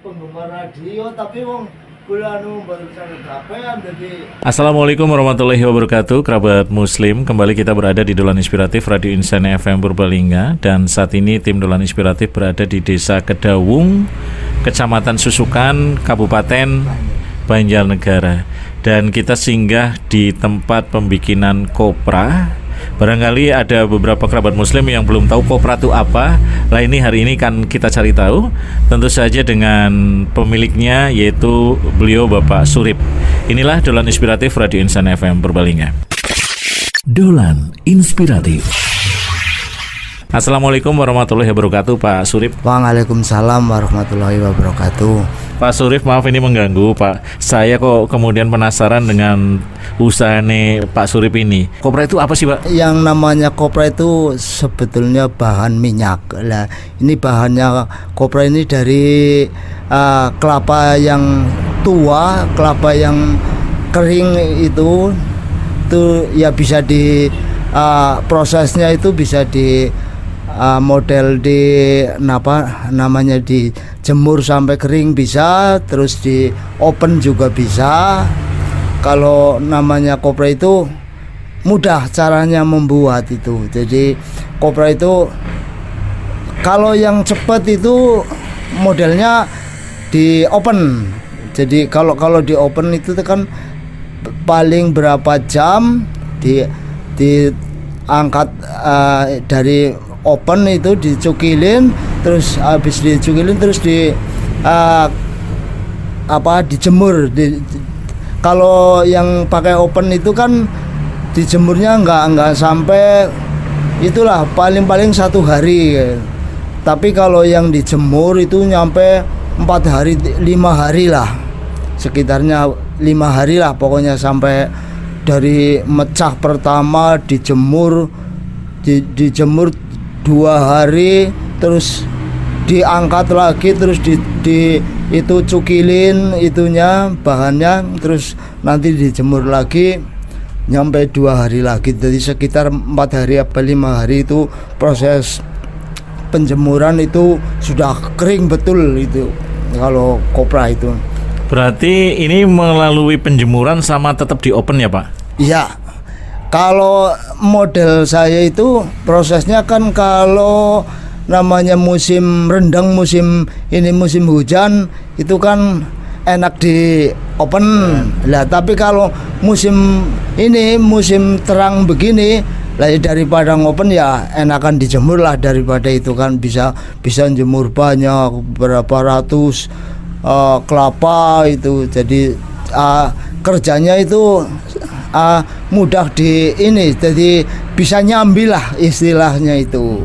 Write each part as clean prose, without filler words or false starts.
penggemar radio tapi wong kula baru sana gapean jadi. Assalamualaikum warahmatullahi wabarakatuh, kerabat muslim. Kembali kita berada di Dolan Inspiratif Radio Insan FM Purbalingga. Dan saat ini tim Dolan Inspiratif berada di Desa Kedawung, Kecamatan Susukan, Kabupaten Banjarnegara. Dan kita singgah di tempat pembikinan kopra. Barangkali ada beberapa kerabat muslim yang belum tahu kopra itu apa. Lah ini hari ini kan kita cari tahu. Tentu saja dengan pemiliknya, yaitu beliau Bapak Surip. Inilah Dolan Inspiratif Radio Insan FM Purbalingga. Dolan Inspiratif. Assalamualaikum warahmatullahi wabarakatuh, Pak Surip. Waalaikumsalam warahmatullahi wabarakatuh. Pak Surip, maaf ini mengganggu, Pak. Saya kok kemudian penasaran dengan usaha Pak Surip ini. Kopra itu apa sih, Pak? Yang namanya kopra itu sebetulnya bahan minyak. Lah, ini bahannya kopra ini dari kelapa yang tua, kelapa yang kering itu ya bisa di prosesnya itu bisa di model di namanya dijemur sampai kering bisa, terus di open juga bisa. Kalau namanya kopra itu mudah caranya membuat itu. Jadi kopra itu kalau yang cepat itu modelnya di open. Jadi kalau di open itu kan paling berapa jam diangkat dari open itu dicukilin, terus habis dicukilin terus dijemur. Kalau yang pakai open itu kan dijemurnya nggak sampai itulah, paling 1 hari. Tapi kalau yang dijemur itu nyampe 4 hari 5 hari lah, sekitarnya 5 hari lah pokoknya, sampai dari mecah pertama dijemur 2 hari, terus diangkat lagi, terus itu cukilin itunya bahannya, terus nanti dijemur lagi nyampe 2 hari lagi. Jadi sekitar 4 hari apa 5 hari itu proses penjemuran itu sudah kering betul itu kalau kopra itu. Berarti ini melalui penjemuran sama tetap di open ya, Pak? Iya. Kalau model saya itu prosesnya kan kalau namanya musim rendang, musim hujan itu kan enak di open lah. Tapi kalau musim terang begini lah, daripada ngopen ya enakan dijemur lah, daripada itu kan bisa jemur banyak berapa ratus kelapa itu. Jadi kerjanya itu mudah jadi bisa nyambil lah istilahnya itu.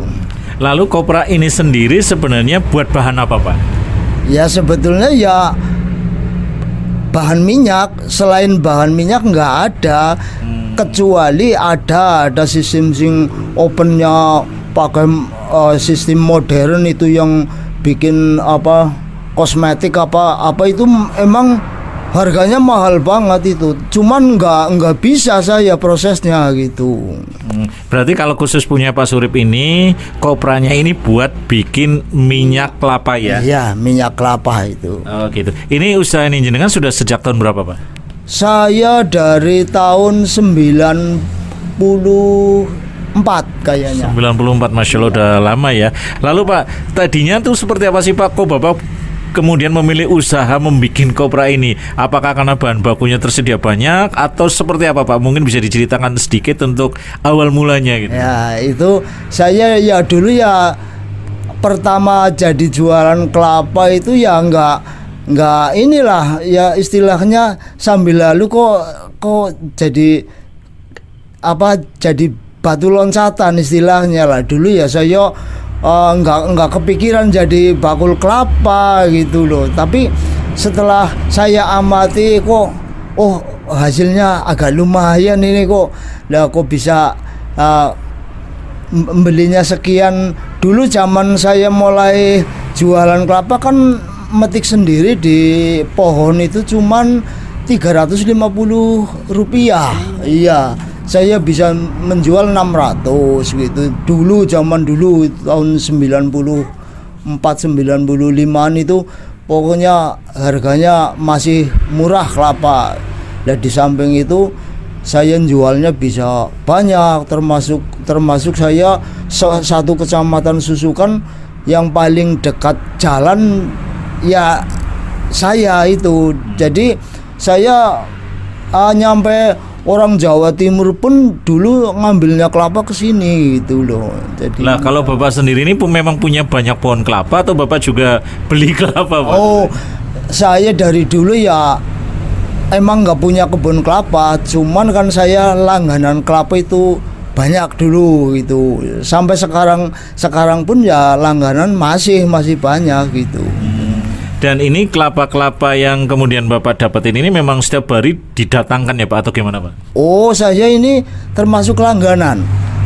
Lalu kopra ini sendiri sebenarnya buat bahan apa, Pak? Ya sebetulnya ya bahan minyak. Selain bahan minyak nggak ada, kecuali ada sistem sing opennya pakai sistem modern itu yang bikin kosmetik apa itu emang harganya mahal banget itu. Cuman nggak bisa saya prosesnya gitu. Berarti kalau khusus punya Pak Surip ini, kopranya ini buat bikin minyak kelapa ya? Iya, minyak kelapa itu. Oh gitu. Ini usaha ini jenengan sudah sejak tahun berapa, Pak? Saya dari tahun 94 kayaknya. 94, Masya Allah, udah lama ya. Lalu Pak, tadinya tuh seperti apa sih Pak? Kok Bapak kemudian memilih usaha membuat kopra ini? Apakah karena bahan bakunya tersedia banyak atau seperti apa, Pak? Mungkin bisa diceritakan sedikit untuk awal mulanya gitu. Ya, itu saya ya dulu ya pertama jadi jualan kelapa itu ya nggak inilah ya istilahnya sambil lalu kok jadi jadi batu loncatan istilahnya lah. Dulu ya saya nggak kepikiran jadi bakul kelapa gitu loh. Tapi setelah saya amati kok hasilnya agak lumayan ini kok. Lah kok bisa belinya sekian. Dulu zaman saya mulai jualan kelapa kan metik sendiri di pohon itu cuman Rp350. Iya. Saya bisa menjual 600 gitu. Dulu zaman dulu tahun 94 95 itu pokoknya harganya masih murah kelapa. Dan di samping itu saya jualnya bisa banyak, termasuk saya satu kecamatan Susukan yang paling dekat jalan ya saya itu. Jadi saya nyampe orang Jawa Timur pun dulu ngambilnya kelapa ke sini gitu loh. Jadi Lah kalau Bapak sendiri ini memang punya banyak pohon kelapa atau Bapak juga beli kelapa, Pak? oh, saya dari dulu ya emang nggak punya kebun kelapa, cuman kan saya langganan kelapa itu banyak dulu gitu. Sampai sekarang pun ya langganan masih banyak gitu. Dan ini kelapa-kelapa yang kemudian Bapak dapetin ini memang setiap hari didatangkan ya Pak atau gimana Pak? Oh, saya ini termasuk langganan.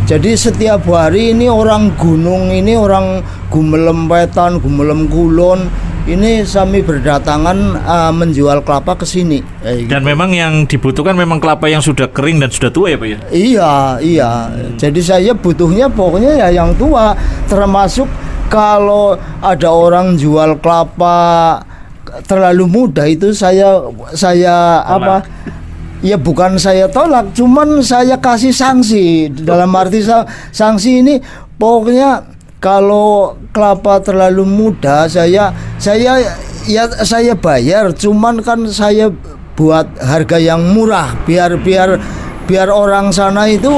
Jadi setiap hari ini orang gunung ini, orang Gumelem Wetan, Gumelem Kulon ini kami berdatangan menjual kelapa ke sini. Dan memang yang dibutuhkan memang kelapa yang sudah kering dan sudah tua ya Pak ya? Iya. Jadi saya butuhnya pokoknya ya yang tua, termasuk kalau ada orang jual kelapa terlalu muda itu saya apa? Ya bukan saya tolak, cuman saya kasih sanksi. Dalam arti sanksi ini pokoknya kalau kelapa terlalu muda saya bayar, cuman kan saya buat harga yang murah biar orang sana itu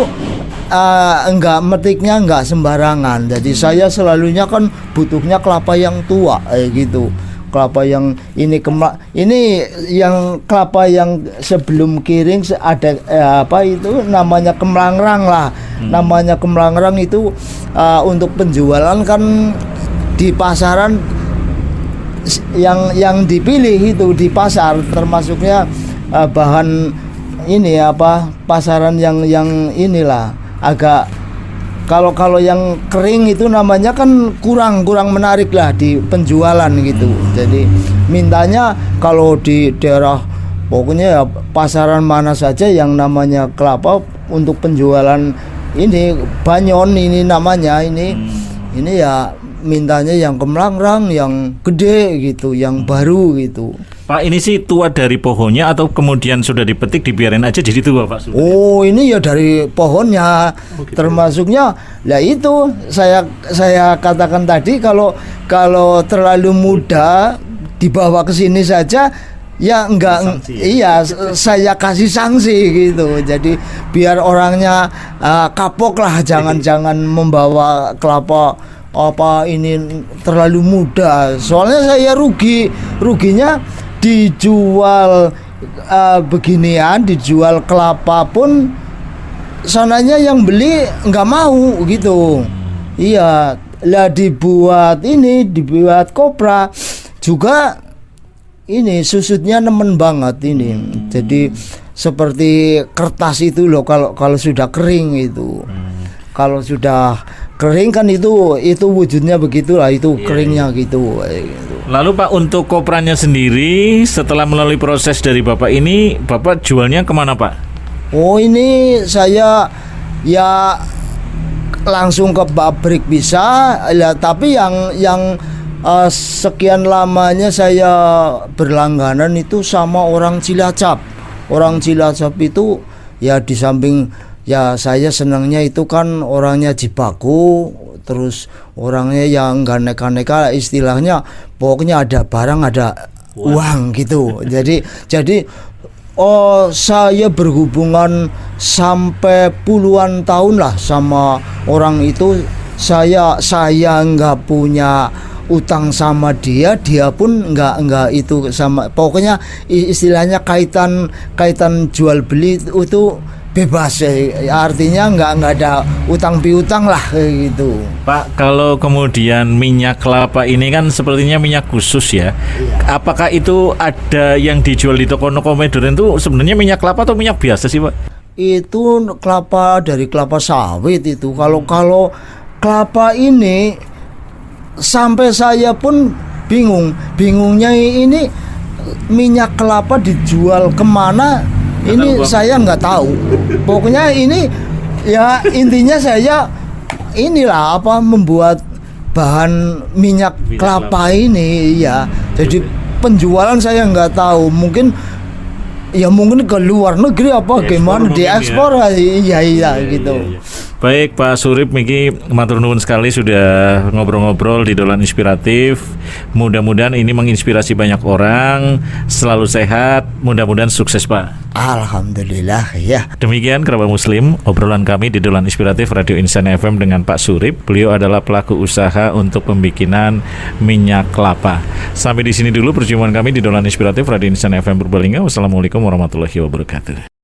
enggak metiknya enggak sembarangan. Jadi saya selalunya kan butuhnya kelapa yang tua gitu. Kelapa yang ini yang kelapa yang sebelum kering ada apa itu namanya kemlangrang lah. Namanya kemlangrang itu untuk penjualan kan di pasaran yang dipilih itu di pasar, termasuknya bahan ini apa pasaran yang inilah agak kalau yang kering itu namanya kan kurang menarik lah di penjualan gitu. Jadi mintanya kalau di daerah pokoknya ya pasaran mana saja yang namanya kelapa untuk penjualan ini banyon ini namanya ini ya mintanya yang kemlangrang, yang gede gitu, yang baru gitu. Pak, ini sih tua dari pohonnya atau kemudian sudah dipetik dibiarin aja jadi tua Pak? Oh, ini ya dari pohonnya. Gitu. Termasuknya lah itu saya katakan tadi kalau terlalu muda dibawa ke sini saja ya enggak iya saya kasih sanksi gitu. Jadi biar orangnya kapok lah, jangan membawa kelapa apa ini terlalu muda. Soalnya saya ruginya dijual beginian, dijual kelapa pun sananya yang beli nggak mau gitu. Iya, lah dibuat kopra juga ini susutnya nemen banget ini. Jadi seperti kertas itu loh kalau sudah kering itu. Kalau sudah kering kan itu wujudnya begitulah, itu keringnya gitu. Lalu Pak, untuk kopranya sendiri setelah melalui proses dari Bapak ini, Bapak jualnya kemana Pak? Oh, ini saya ya langsung ke pabrik bisa ya, tapi yang sekian lamanya saya berlangganan itu sama orang Cilacap. Orang Cilacap itu ya di samping ya saya senangnya itu kan orangnya jibaku, terus orangnya yang nggak neka-neka, istilahnya pokoknya ada barang ada uang gitu. Jadi saya berhubungan sampai puluhan tahun lah sama orang itu. Saya nggak punya utang sama dia pun nggak itu sama. Pokoknya istilahnya kaitan jual beli itu bebas ya, artinya nggak ada utang piutang lah gitu. Pak, kalau kemudian minyak kelapa ini kan sepertinya minyak khusus ya. Iya. Apakah itu ada yang dijual di toko modern itu sebenarnya minyak kelapa atau minyak biasa sih Pak? Itu kelapa dari kelapa sawit itu. Kalau kelapa ini sampai saya pun bingungnya ini minyak kelapa dijual kemana? Ini saya nggak tahu. Pokoknya ini ya intinya saya inilah apa membuat bahan minyak kelapa ini ya. Jadi penjualan saya nggak tahu, mungkin ke luar negeri apa Diekspor gimana, mungkin diekspor iya gitu. Baik Pak Surip, Miki matur nuwun sekali sudah ngobrol-ngobrol di Dolan Inspiratif. Mudah-mudahan ini menginspirasi banyak orang. Selalu sehat, mudah-mudahan sukses Pak. Alhamdulillah ya. Demikian kerabat muslim, obrolan kami di Dolan Inspiratif Radio Insan FM dengan Pak Surip. Beliau adalah pelaku usaha untuk pembikinan minyak kelapa. Sampai di sini dulu perjumpaan kami di Dolan Inspiratif Radio Insan FM Purbalingga. Wassalamualaikum warahmatullahi wabarakatuh.